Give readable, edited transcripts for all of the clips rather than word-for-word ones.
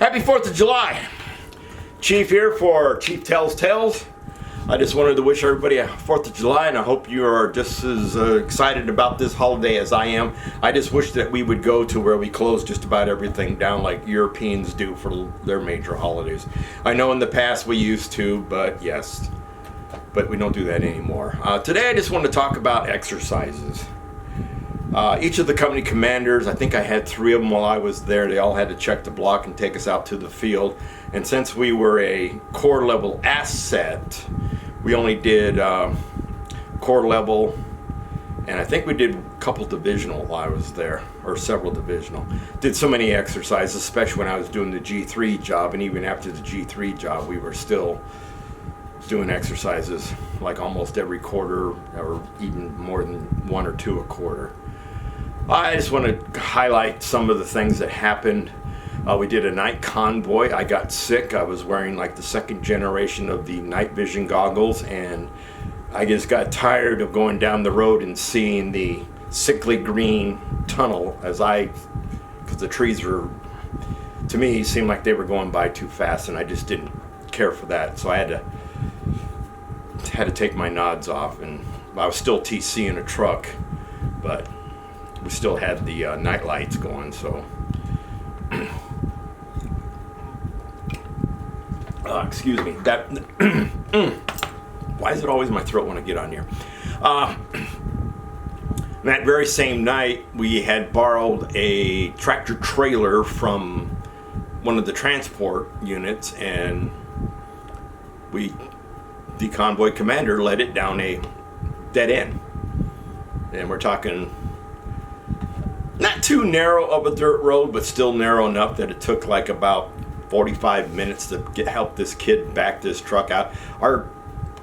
Happy 4th of July. Chief here for Chief Tells Tales. I just wanted to wish everybody a 4th of July, and I hope you are just as excited about this holiday as I am. I just wish that we would go to where we close just about everything down like Europeans do for their major holidays. I know in the past we used to, but yes, but we don't do that anymore. Today I just want to talk about exercises. Each of the company commanders, I think I had 3 of them while I was there, they all had to check the block and take us out to the field. And since we were a corps level asset, we only did corps level, and I think we did a couple divisional while I was there, or several divisional. Did so many exercises, especially when I was doing the G3 job, and even after the G3 job, we were still doing exercises like almost every quarter, or even more than 1 or 2 a quarter. I just want to highlight some of the things that happened. We did a night convoy. I got sick. I was wearing like the 2nd generation of the night vision goggles, and I just got tired of going down the road and seeing the sickly green tunnel because the trees were, to me, seemed like they were going by too fast, and I just didn't care for that. So I had to take my nods off, and I was still TC in a truck, but we still had the night lights going, so excuse me, that why is it always my throat when I get on here? That very same night we had borrowed a tractor trailer from one of the transport units, and the convoy commander led it down a dead end, and we're talking not too narrow of a dirt road, but still narrow enough that it took like about 45 minutes to help this kid back this truck out. Our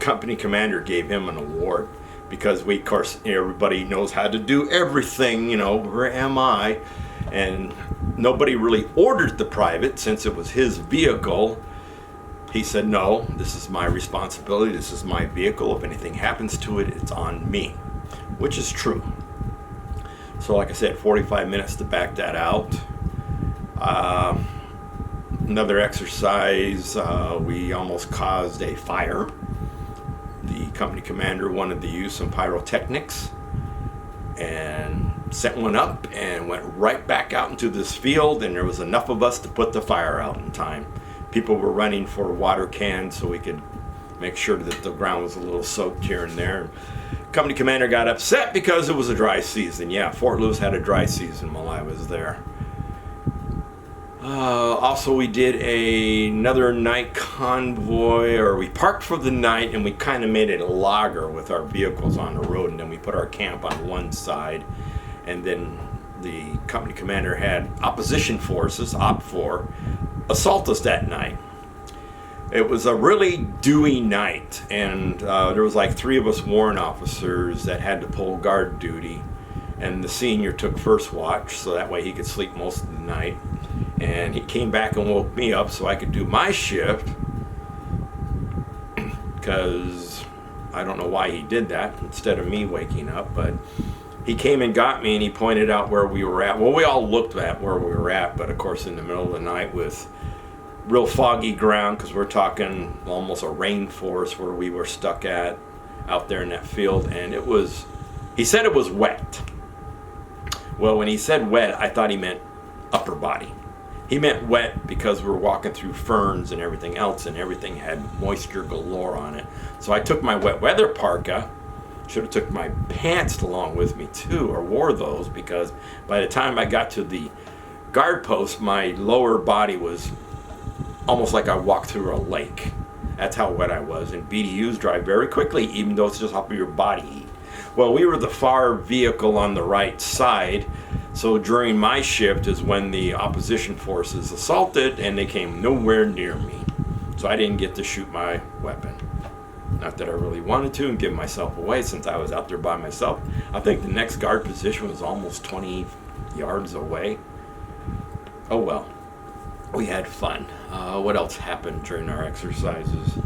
company commander gave him an award because we, of course, everybody knows how to do everything, where am I? And nobody really ordered the private since it was his vehicle. He said, no, this is my responsibility, this is my vehicle. If anything happens to it, it's on me, which is true. So like I said, 45 minutes to back that out. Another exercise, we almost caused a fire. The company commander wanted to use some pyrotechnics and sent one up and went right back out into this field, and there was enough of us to put the fire out in time. People were running for water cans so we could make sure that the ground was a little soaked here and there. Company commander got upset because it was a dry season. Yeah, Fort Lewis had a dry season while I was there. Also, we did another night convoy, or we parked for the night, and we kind of made it a logger with our vehicles on the road, and then we put our camp on one side, and then the company commander had opposition forces, Op 4, assault us that night. It was a really dewy night, and there was like 3 of us warrant officers that had to pull guard duty, and the senior took first watch so that way he could sleep most of the night, and he came back and woke me up so I could do my shift, because I don't know why he did that instead of me waking up, but he came and got me, and he pointed out where we were at. Well, we all looked at where we were at, but of course in the middle of the night with real foggy ground, because we're talking almost a rainforest where we were stuck at out there in that field, and he said it was wet. Well, when he said wet, I thought he meant upper body. He meant wet because we were walking through ferns and everything else, and everything had moisture galore on it. So I took my wet weather parka. Should have took my pants along with me too, or wore those, because by the time I got to the guard post, my lower body was almost like I walked through a lake. That's how wet I was. And BDUs dry very quickly, even though it's just off of your body heat. Well, we were the far vehicle on the right side, so during my shift is when the opposition forces assaulted, and they came nowhere near me. So I didn't get to shoot my weapon. Not that I really wanted to and give myself away since I was out there by myself. I think the next guard position was almost 20 yards away. Oh well. We had fun. What else happened during our exercises?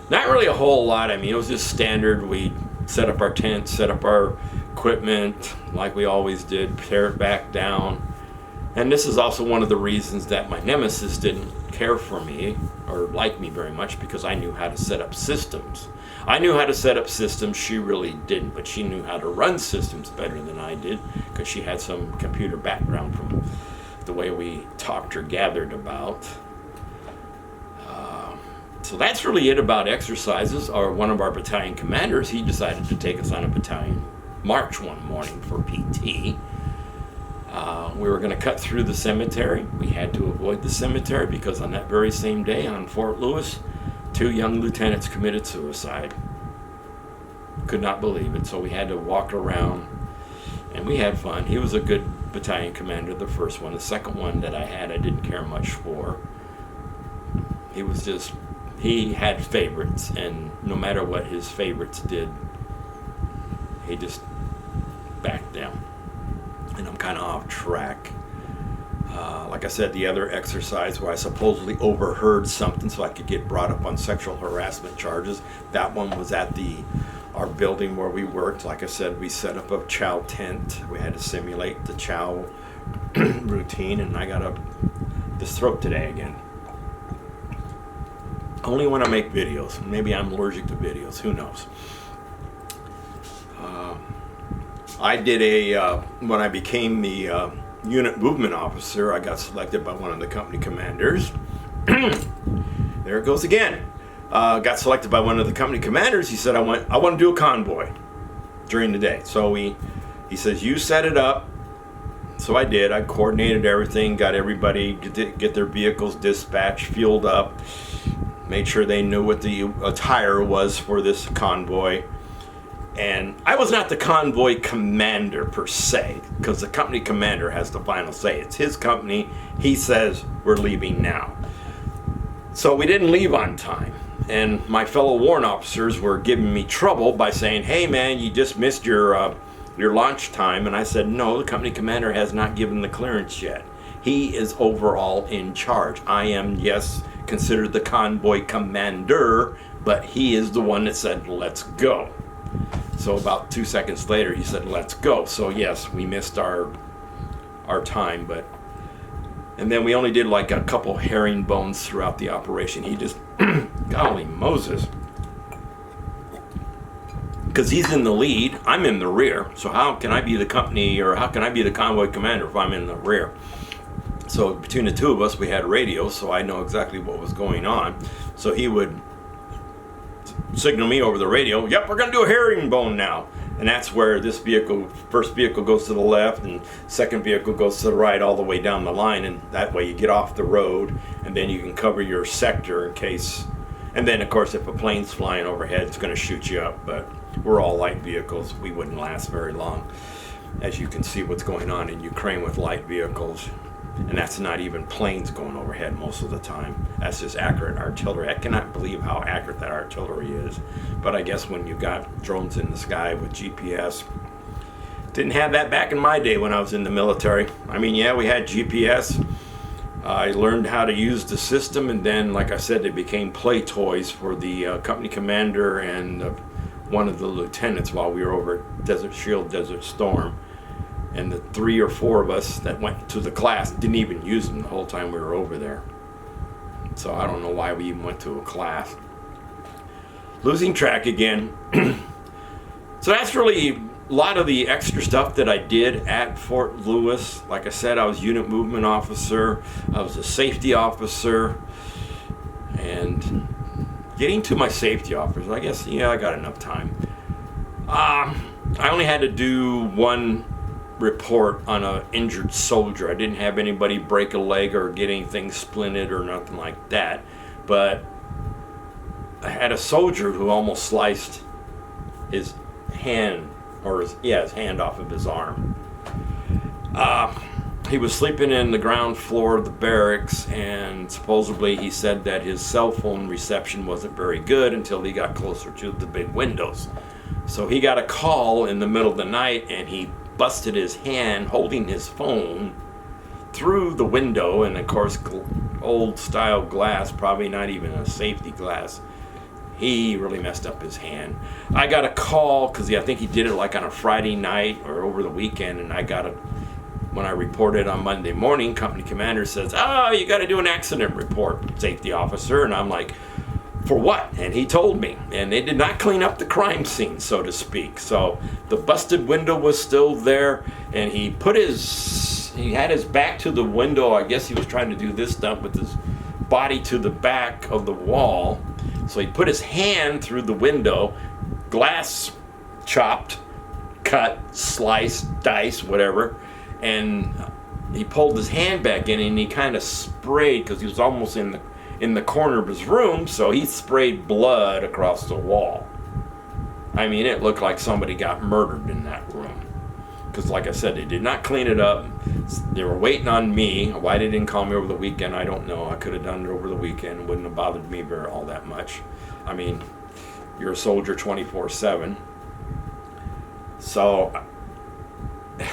Not really a whole lot. I mean, it was just standard. We set up our tent, set up our equipment like we always did, tear it back down, And this is also one of the reasons that my nemesis didn't care for me or like me very much, because I knew how to set up systems. I knew how to set up systems, she really didn't, but she knew how to run systems better than I did, because she had some computer background from the way we talked or gathered about. So that's really it about exercises. One of our battalion commanders, he decided to take us on a battalion march one morning for PT. We were going to cut through the cemetery. We had to avoid the cemetery because on that very same day on Fort Lewis, 2 young lieutenants committed suicide. Could not believe it. So we had to walk around, and we had fun. He was a good battalion commander, the first one. The second one that I had, I didn't care much for. He had favorites, and no matter what his favorites did, he just backed them. And I'm kind of off track. Like I said, the other exercise where I supposedly overheard something so I could get brought up on sexual harassment charges, that one was at our building where we worked. Like I said, we set up a chow tent. We had to simulate the chow routine, and I got this throat today again. Only when I make videos. Maybe I'm allergic to videos. Who knows? I did when I became the unit movement officer, I got selected by one of the company commanders. There it goes again. Got selected by one of the company commanders. He said, I want to do a convoy during the day. So he says, you set it up. So I did. I coordinated everything, got everybody get their vehicles dispatched, fueled up, made sure they knew what the attire was for this convoy. And I was not the convoy commander per se, because the company commander has the final say. It's his company. He says, we're leaving now. So we didn't leave on time. And my fellow warrant officers were giving me trouble by saying, hey man, you just missed your launch time. And I said, no, the company commander has not given the clearance yet. He is overall in charge. I am, yes, considered the convoy commander, but he is the one that said, let's go. So about 2 seconds later, he said, let's go. So yes, we missed our time, and then we only did like a couple herringbones throughout the operation. He just, golly Moses. Because he's in the lead, I'm in the rear. So how can I be the company, or how can I be the convoy commander if I'm in the rear? So between the two of us, we had radios, so I know exactly what was going on. So he would signal me over the radio, yep, we're going to do a herringbone now. And that's where this first vehicle goes to the left, and second vehicle goes to the right all the way down the line. And that way you get off the road, and then you can cover your sector in case. And then, of course, if a plane's flying overhead, it's going to shoot you up. But we're all light vehicles. We wouldn't last very long. As you can see what's going on in Ukraine with light vehicles. And that's not even planes going overhead most of the time. That's just accurate artillery. I cannot believe how accurate that artillery is. But I guess when you got drones in the sky with GPS, didn't have that back in my day when I was in the military. I mean, yeah, we had GPS. I learned how to use the system, and then, like I said, they became play toys for the company commander and one of the lieutenants while we were over at Desert Shield, Desert Storm. And the 3 or 4 of us that went to the class didn't even use them the whole time we were over there. So I don't know why we even went to a class. Losing track again. So that's really a lot of the extra stuff that I did at Fort Lewis. Like I said, I was unit movement officer. I was a safety officer. And getting to my safety officer, I guess, yeah, I got enough time. I only had to do one report on an injured soldier. I didn't have anybody break a leg or get anything splinted or nothing like that, but I had a soldier who almost sliced his hand, or his hand off of his arm. He was sleeping in the ground floor of the barracks, and supposedly he said that his cell phone reception wasn't very good until he got closer to the big windows. So he got a call in the middle of the night, and he busted his hand holding his phone through the window, and of course old style glass, probably not even a safety glass. He really messed up his hand. I got a call because I think he did it like on a Friday night or over the weekend, and I got when I reported on Monday morning, company commander says, "Oh, you got to do an accident report, safety officer." And I'm like, "For what?" And he told me. And they did not clean up the crime scene, so to speak. So the busted window was still there, and he had his back to the window. I guess he was trying to do this stuff with his body to the back of the wall. So he put his hand through the window, glass chopped, cut, sliced, diced, whatever, and he pulled his hand back in, and he kind of sprayed, because he was almost in the corner of his room, so he sprayed blood across the wall. I mean, it looked like somebody got murdered in that room. Because like I said, they did not clean it up. They were waiting on me. Why they didn't call me over the weekend, I don't know. I could have done it over the weekend. It wouldn't have bothered me all that much. I mean, you're a soldier 24/7. So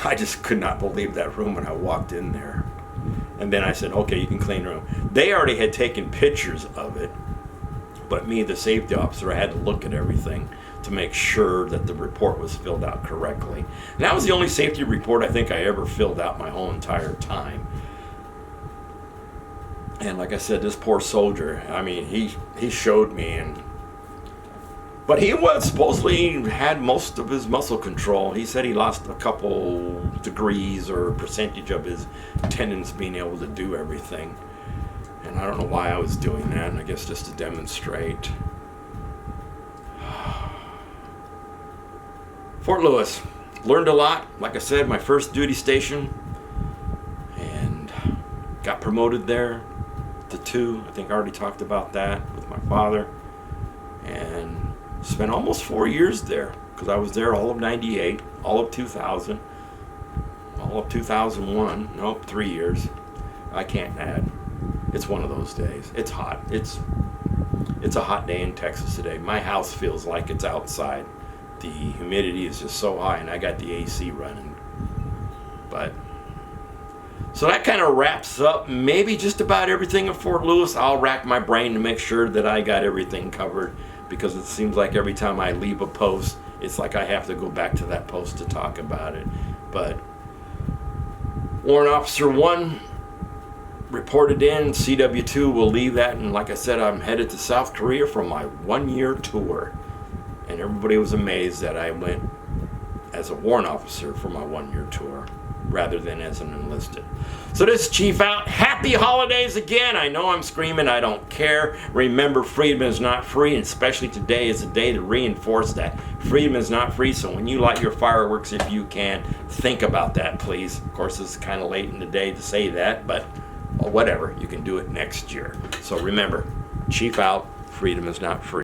I just could not believe that room when I walked in there. And then I said, "Okay, you can clean the room." They already had taken pictures of it, but me, the safety officer, I had to look at everything to make sure that the report was filled out correctly. And that was the only safety report I think I ever filled out my whole entire time. And like I said, this poor soldier, I mean, he showed me, but he was supposedly had most of his muscle control. He said he lost a couple degrees or percentage of his tendons being able to do everything. And I don't know why I was doing that. I guess just to demonstrate. Fort Lewis. Learned a lot. Like I said, my first duty station. And got promoted there to 2. I think I already talked about that with my father. And spent almost 4 years there, because I was there all of '98, all of 2000, all of 2001. Nope, 3 years. I can't add. It's one of those days. It's hot. It's a hot day in Texas today. My house feels like it's outside. The humidity is just so high, and I got the AC running. But so that kind of wraps up maybe just about everything at Fort Lewis. I'll rack my brain to make sure that I got everything covered, because it seems like every time I leave a post, it's like I have to go back to that post to talk about it. But Warrant Officer 1 reported in. CW2 will leave that, and like I said, I'm headed to South Korea for my 1-year tour. And everybody was amazed that I went as a warrant officer for my 1-year tour rather than as an enlisted. So this is Chief out. Happy holidays again. I know I'm screaming. I don't care. Remember, freedom is not free, and especially today is a day to reinforce that. Freedom is not free, so when you light your fireworks, if you can, think about that, please. Of course, it's kind of late in the day to say that, but whatever. You can do it next year. So remember, Chief out. Freedom is not free.